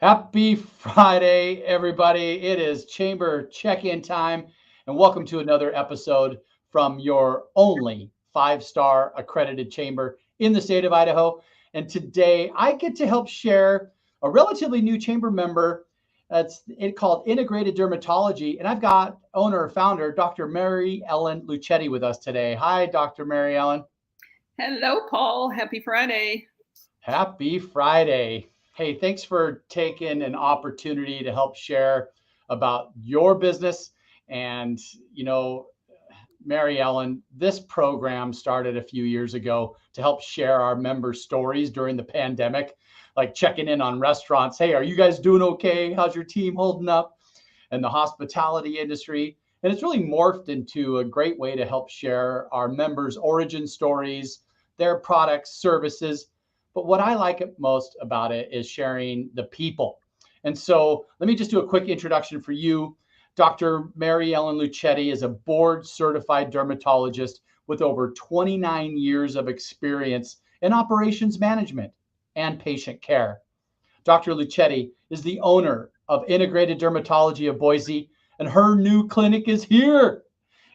Happy Friday, everybody. It is chamber check-in time, and welcome to another episode from your only five-star accredited chamber in the state of Idaho. And today I get to help share a relatively new chamber member. That's it called Integrated Dermatology. And I've got owner, founder, Dr. Mary Ellen Lucetti with us today. Hi, Dr. Mary Ellen. Hello, Paul. Happy Friday. Happy Friday. Hey, thanks for taking an opportunity to help share about your business. And, you know, Mary Ellen, this program started a few years ago to help share our members' stories during the pandemic, like checking in on restaurants. Hey, are you guys doing okay? How's your team holding up? And the hospitality industry. And it's really morphed into a great way to help share our members' origin stories, their products, services. But what I like most about it is sharing the people. And so let me just do a quick introduction for you. Dr. Mary Ellen Lucetti is a board certified dermatologist with over 29 years of experience in operations management and patient care. Dr. Lucetti is the owner of Integrated Dermatology of Boise, and her new clinic is here.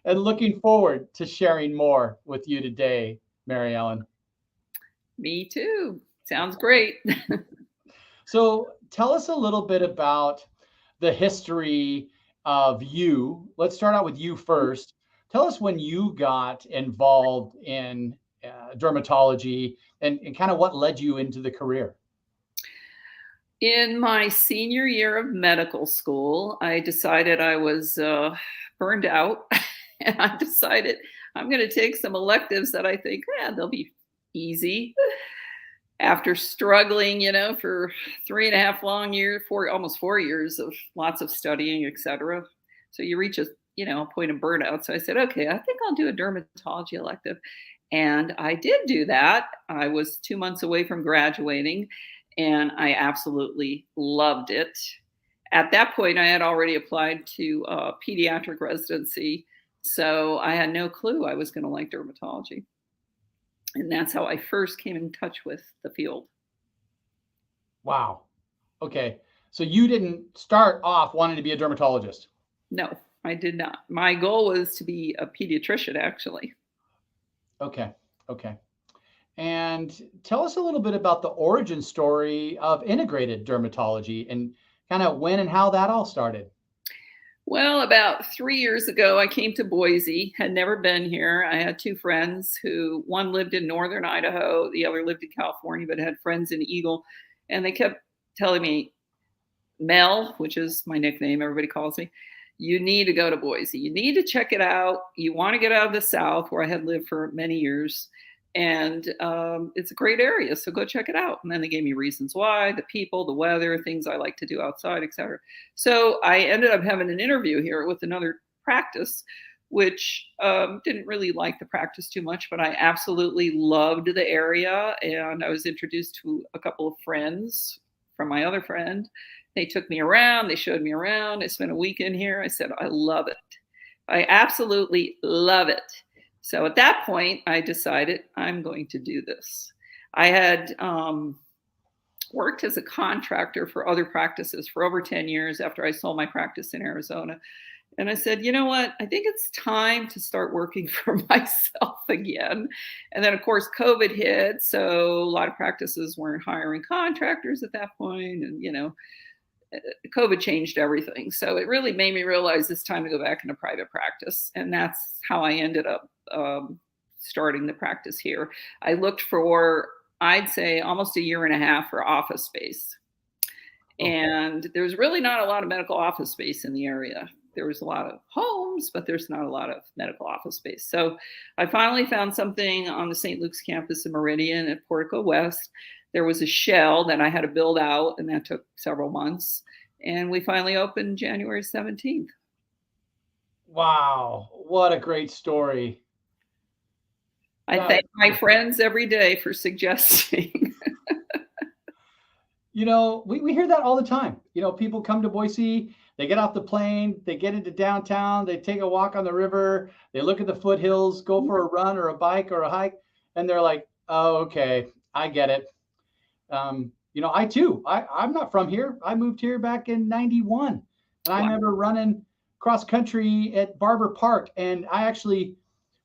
And looking forward to sharing more with you today, Mary Ellen. Me too. Sounds great. So tell us a little bit about the history of you. Let's start out with you first. Tell us when you got involved in dermatology and kind of what led you into the career. In my senior year of medical school, I decided I was burned out, and I decided I'm going to take some electives that I think, they'll be easy. After struggling, for 3.5 long years, almost 4 years of lots of studying, etc. So you reach a point of burnout. So I said, okay, I think I'll do a dermatology elective. And I did do that. I was 2 months away from graduating, and I absolutely loved it. At that point, I had already applied to a pediatric residency, so I had no clue I was going to like dermatology. And that's how I first came in touch with the field. Wow. Okay. So you didn't start off wanting to be a dermatologist. No, I did not. My goal was to be a pediatrician, actually. Okay. Okay. And tell us a little bit about the origin story of integrated dermatology and kind of when and how that all started. Well, about 3 years ago, I came to Boise, had never been here. I had two friends who, one lived in northern Idaho, the other lived in California, but had friends in Eagle. And they kept telling me, Mel, which is my nickname, everybody calls me, you need to go to Boise. You need to check it out. You want to get out of the South, where I had lived for many years. And it's a great area, so go check it out. And then they gave me reasons why: the people, the weather, things I like to do outside, etc. So I ended up having an interview here with another practice, which didn't really like the practice too much, but I absolutely loved the area. And I was introduced to a couple of friends from my other friend. They took me around, they showed me around. I spent a weekend here. I said, I love it. I absolutely love it. So at that point, I decided I'm going to do this. I had worked as a contractor for other practices for over 10 years after I sold my practice in Arizona. And I said, you know what? I think it's time to start working for myself again. And then, of course, COVID hit. So a lot of practices weren't hiring contractors at that point. And, COVID changed everything. So it really made me realize it's time to go back into private practice. And that's how I ended up starting the practice here. I looked for, I'd say, almost a year and a half for office space. And there's really not a lot of medical office space in the area. There was a lot of homes, but there's not a lot of medical office space. So I finally found something on the St. Luke's campus in Meridian at Portico West. There was a shell that I had to build out, and that took several months. And we finally opened January 17th. Wow, what a great story. I thank my friends every day for suggesting. We hear that all the time. People come to Boise, they get off the plane, they get into downtown, they take a walk on the river, they look at the foothills, go for a run or a bike or a hike, and they're like, oh, okay, I get it. I too, I'm not from here. I moved here back in 91, and I Wow, remember running cross country at Barber Park. And I actually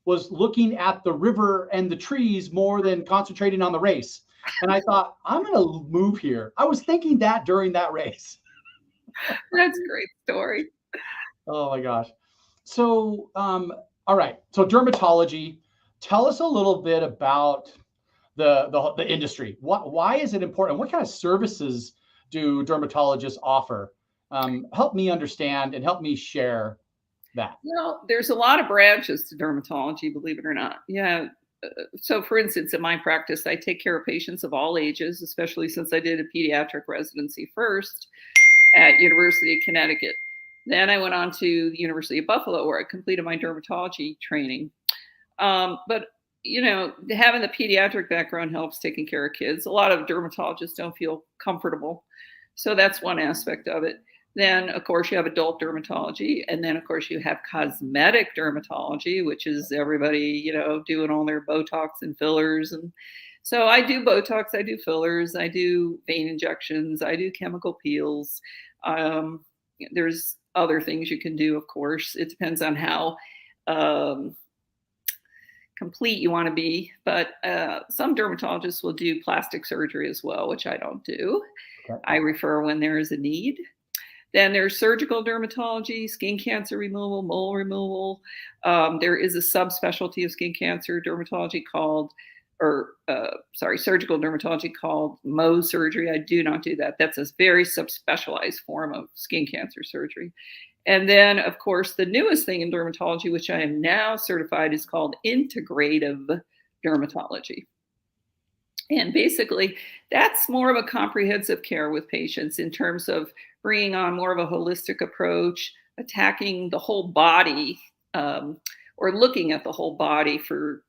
was looking at the river and the trees more than concentrating on the race. And I thought, I'm going to move here. I was thinking that during that race. that's a great story. Oh my gosh. So, all right. So, dermatology, tell us a little bit about the industry. Why is it important? What kind of services do dermatologists offer? Help me understand and help me share that. Well, there's a lot of branches to dermatology, believe it or not. Yeah. So, for instance, in my practice, I take care of patients of all ages, especially since I did a pediatric residency first at University of Connecticut. Then I went on to the University of Buffalo, where I completed my dermatology training. But having the pediatric background helps taking care of kids. A lot of dermatologists don't feel comfortable, so that's one aspect of it. Then, of course, you have adult dermatology, and then, of course, you have cosmetic dermatology, which is everybody, doing all their Botox and fillers. And so I do Botox, I do fillers, I do vein injections, I do chemical peels. Um, there's other things you can do, of course. It depends on how um, complete you want to be. But some dermatologists will do plastic surgery as well, which I don't do. Okay. I refer when there is a need. Then there's surgical dermatology, skin cancer removal, mole removal. There is a subspecialty of skin cancer dermatology surgical dermatology called Mohs surgery. I do not do that. That's a very subspecialized form of skin cancer surgery. And then, of course, the newest thing in dermatology, which I am now certified, is called integrative dermatology. And basically, that's more of a comprehensive care with patients in terms of bringing on more of a holistic approach, attacking the whole body, or looking at the whole body for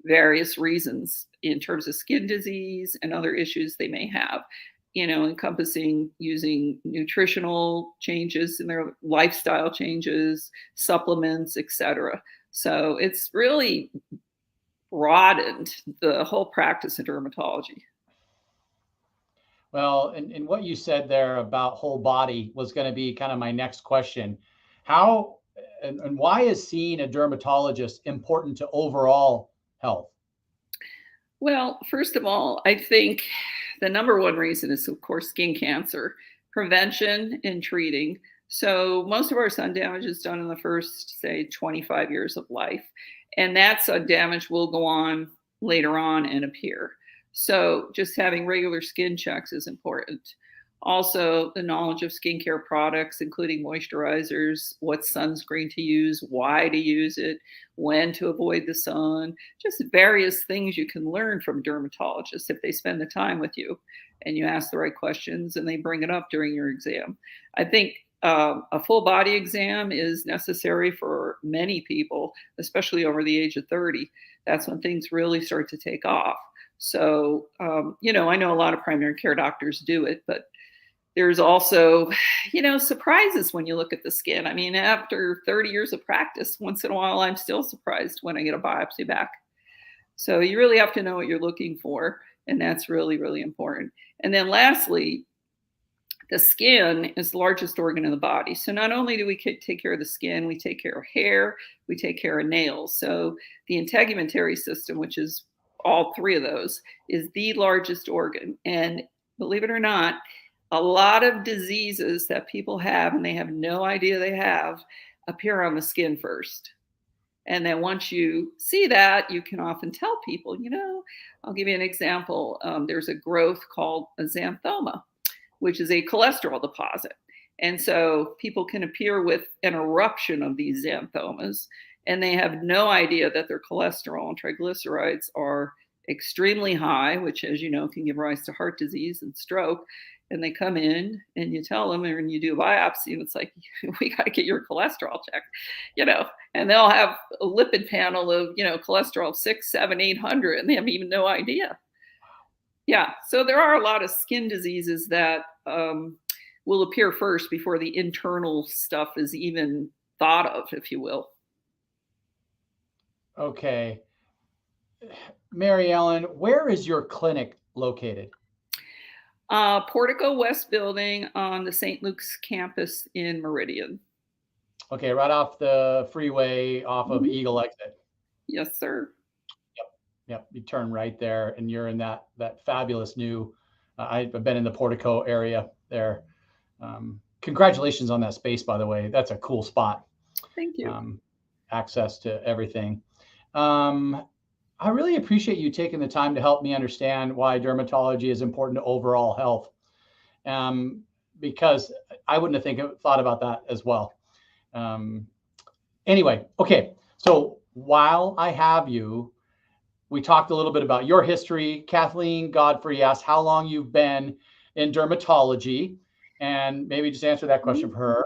various reasons in terms of skin disease and other issues they may have, encompassing using nutritional changes in their lifestyle changes, supplements, etc. So it's really broadened the whole practice of dermatology. Well, and what you said there about whole body was going to be kind of my next question. How and why is seeing a dermatologist important to overall health? Well, first of all, I think the number one reason is, of course, skin cancer prevention and treating. So most of our sun damage is done in the first, say, 25 years of life. And that sun damage will go on later on and appear. So just having regular skin checks is important. Also, the knowledge of skincare products, including moisturizers, what sunscreen to use, why to use it, when to avoid the sun, just various things you can learn from dermatologists if they spend the time with you and you ask the right questions and they bring it up during your exam. I think a full body exam is necessary for many people, especially over the age of 30. That's when things really start to take off. So, I know a lot of primary care doctors do it, but there's also, surprises when you look at the skin. I mean, after 30 years of practice, once in a while, I'm still surprised when I get a biopsy back. So you really have to know what you're looking for. And that's really, really important. And then lastly, the skin is the largest organ in the body. So not only do we take care of the skin, we take care of hair, we take care of nails. So the integumentary system, which is all three of those, is the largest organ. And believe it or not, a lot of diseases that people have and they have no idea they have appear on the skin first. And then once you see that, you can often tell people, I'll give you an example. There's a growth called a xanthoma, which is a cholesterol deposit. And so people can appear with an eruption of these xanthomas, and they have no idea that their cholesterol and triglycerides are extremely high, which, as you know, can give rise to heart disease and stroke. And they come in and you tell them, and you do a biopsy, and it's like, we got to get your cholesterol checked, and they'll have a lipid panel of, cholesterol of 6, 7, 800, and they have even no idea. Yeah, so there are a lot of skin diseases that will appear first before the internal stuff is even thought of, if you will. Okay. Mary Ellen, where is your clinic located? Portico West building on the St. Luke's campus in Meridian. Okay, right off the freeway off of Mhm. Eagle exit. Yes, sir. Yep, yep. You turn right there, and you're in that fabulous new. I've been in the Portico area there. Congratulations on that space, by the way. That's a cool spot. Thank you. Um, Access to everything. Um, I really appreciate you taking the time to help me understand why dermatology is important to overall health. Um, because I wouldn't have thought about that as well. Um, anyway, okay. So while I have you, we talked a little bit about your history. Kathleen Godfrey asked how long you've been in dermatology, and maybe just answer that question for her.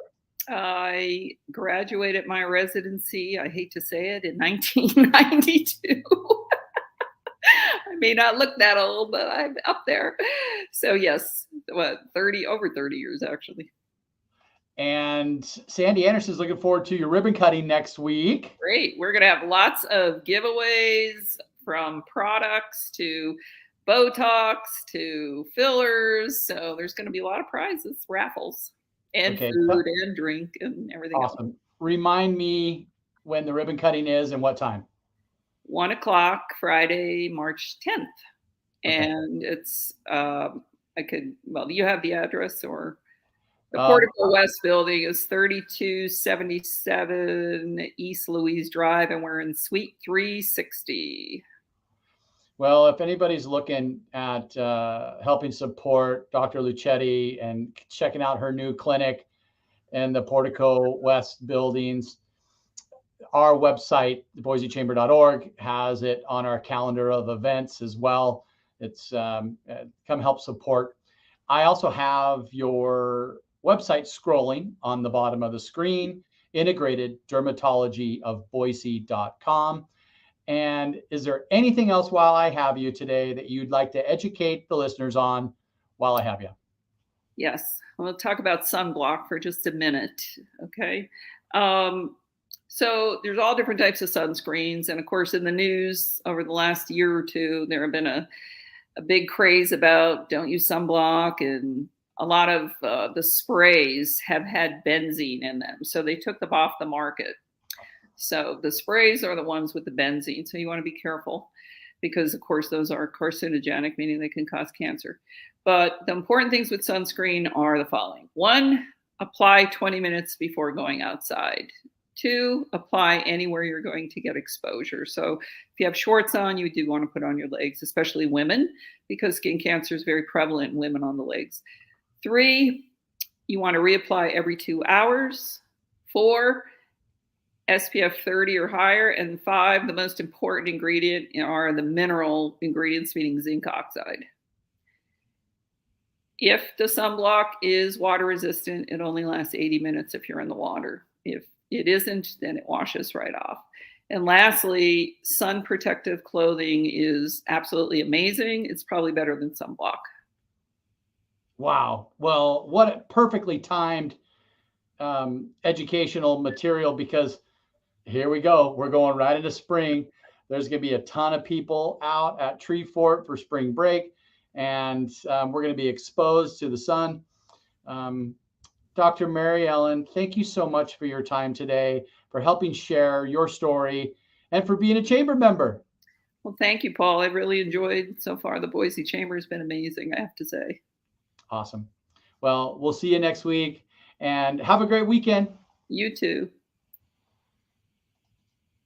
I graduated my residency, I hate to say it, in 1992. I may not look that old, but I'm up there. So yes, what, 30, over 30 years actually. And Sandy Anderson's looking forward to your ribbon cutting next week. Great. We're going to have lots of giveaways from products to Botox to fillers. So there's going to be a lot of prizes, raffles, and Okay, food and drink and everything else. awesome. Remind me when the ribbon cutting is and what time. 1 o'clock, Friday, March 10th. Okay. And it's, I could, well, you have the address or the Um, Portico West building is 3277 East Louise Drive, and we're in Suite 360. well, if anybody's looking at helping support Dr. Lucetti and checking out her new clinic in the Portico West buildings, our website, boisechamber.org, has it on our calendar of events as well. It's come help support. I also have your website scrolling on the bottom of the screen, integrated dermatology of Boise.com. And is there anything else while I have you today that you'd like to educate the listeners on while I have you? Yes, we'll talk about sunblock for just a minute. Okay. Um, so there's all different types of sunscreens. And of course, in the news over the last year or two, there have been a big craze about don't use sunblock. And a lot of the sprays have had benzene in them. So they took them off the market. So the sprays are the ones with the benzene. So you want to be careful because, of course, those are carcinogenic, meaning they can cause cancer. But the important things with sunscreen are the following: one, apply 20 minutes before going outside. Two, apply anywhere you're going to get exposure. So if you have shorts on, you do want to put on your legs, especially women, because skin cancer is very prevalent in women on the legs. Three, you want to reapply every 2 hours. Four, SPF 30 or higher. And five, the most important ingredient are the mineral ingredients, meaning zinc oxide. If the sunblock is water resistant, it only lasts 80 minutes if you're in the water. If it isn't, then it washes right off. And lastly, sun protective clothing is absolutely amazing. It's probably better than sunblock. Wow. Well, what a perfectly timed educational material, because here we go. We're going right into spring. There's going to be a ton of people out at Tree Fort for spring break, and we're going to be exposed to the sun. Um, Dr. Mary Ellen, thank you so much for your time today, for helping share your story, and for being a chamber member. Well, thank you, Paul. I've really enjoyed so far. The Boise Chamber has been amazing, I have to say. Awesome. Well, we'll see you next week, and have a great weekend. You too.